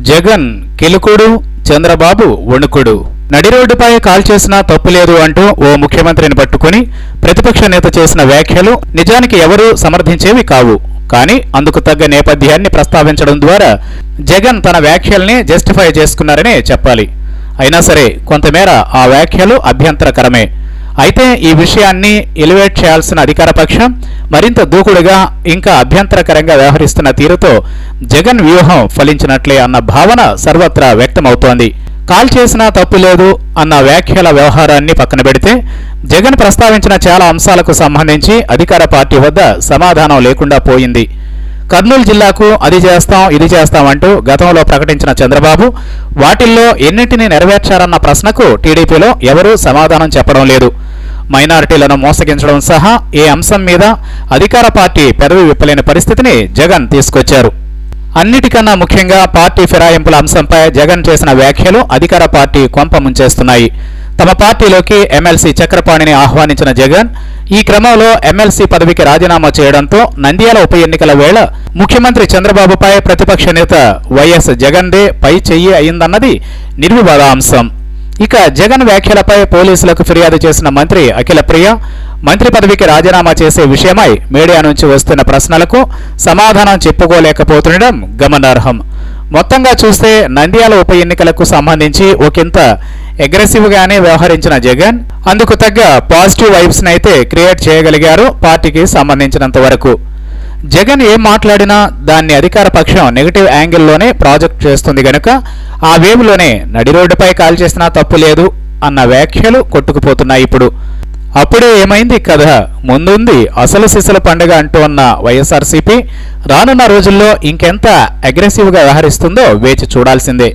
జగన్ కిలుకుడు, చంద్రబాబు వణుకుడు. నడి రోడ్డుపై కాల్ చేసినా తప్పు లేదు అంటూ ఓ ముఖ్యమంత్రిని పట్టుకుని ప్రతిపక్ష నేత చేసిన వ్యాఖ్యలు నిజానికి ఎవరూ సమర్థించేవి కావు. కానీ అందుకు తగ్గ నేపథ్యాన్ని ప్రస్తావించడం ద్వారా జగన్ తన వ్యాఖ్యల్ని జస్టిఫై చేసుకున్నారనే చెప్పాలి. అయినా సరే కొంతమేర ఆ వ్యాఖ్యలు అభ్యంతరకరమే. అయితే ఈ విషయాన్ని ఎలివేట్ చేయాల్సిన అధికారపక్షం మరింత దూకుడుగా ఇంకా అభ్యంతరకరంగా వ్యవహరిస్తున్న తీరుతో జగన్ వ్యూహం ఫలించినట్లే అన్న భావన సర్వత్రా వ్యక్తమవుతోంది. కాల్ చేసినా తప్పు లేదు అన్న వ్యాఖ్యల వ్యవహారాన్ని పక్కన పెడితే జగన్ ప్రస్తావించిన చాలా అంశాలకు సంబంధించి అధికార పార్టీ వద్ద సమాధానం లేకుండా పోయింది. కర్నూలు జిల్లాకు అది చేస్తాం ఇది చేస్తాం అంటూ గతంలో ప్రకటించిన చంద్రబాబు వాటిల్లో ఎన్నింటినీ నెరవేర్చారన్న ప్రశ్నకు టీడీపీలో ఎవరూ సమాధానం చెప్పడం లేదు. మైనారిటీలను మోసగించడం సహా ఏ అంశం మీద అధికార పార్టీ పెదవి విప్పలేని పరిస్థితిని జగన్ తీసుకొచ్చారు. అన్నిటికన్నా ముఖ్యంగా పార్టీ ఫిరాయింపుల అంశంపై జగన్ చేసిన వ్యాఖ్యలు అధికార పార్టీ కొంప ముంచేస్తున్నాయి. తమ పార్టీలోకి ఎమ్మెల్సీ చక్రపాణిని ఆహ్వానించిన జగన్ ఈ క్రమంలో ఎమ్మెల్సీ పదవికి రాజీనామా చేయడంతో నంద్యాల ఉప ఎన్నికల వేళ ముఖ్యమంత్రి చంద్రబాబుపై ప్రతిపక్ష నేత వైఎస్ జగన్దే పై చెయ్యి అయిందన్నది నిర్వివాదాంశం. ఇక జగన్ వ్యాఖ్యలపై పోలీసులకు ఫిర్యాదు చేసిన మంత్రి అఖిలప్రియ మంత్రి పదవికి రాజీనామా చేసే విషయమై మీడియా నుంచి వస్తున్న ప్రశ్నలకు సమాధానం చెప్పుకోలేకపోతుండడం గమనార్హం. మొత్తంగా చూస్తే నంద్యాల ఉప ఎన్నికలకు సంబంధించి ఒకంత అగ్రెసివ్గానే వ్యవహరించిన జగన్ అందుకు తగ్గ పాజిటివ్ వైబ్స్ అయితే క్రియేట్ చేయగలిగారు. పార్టీకి సంబంధించినంత వరకు జగన్ ఏం మాట్లాడినా దాన్ని అధికార పక్షం నెగిటివ్ యాంగిల్లోనే ప్రాజెక్ట్ చేస్తుంది గనుక ఆ వేవ్లోనే నడి రోడ్డుపై కాల్ చేసినా తప్పు లేదు అన్న వ్యాఖ్యలు కొట్టుకుపోతున్నాయి. ఇప్పుడు అప్పుడే ఏమైంది కథ ముందుంది అసలు సిసలు పండుగ అంటూ ఉన్న వైఎస్ఆర్సీపీ రానున్న రోజుల్లో ఇంకెంత అగ్రెసివ్గా వ్యవహరిస్తుందో వేచి చూడాల్సిందే.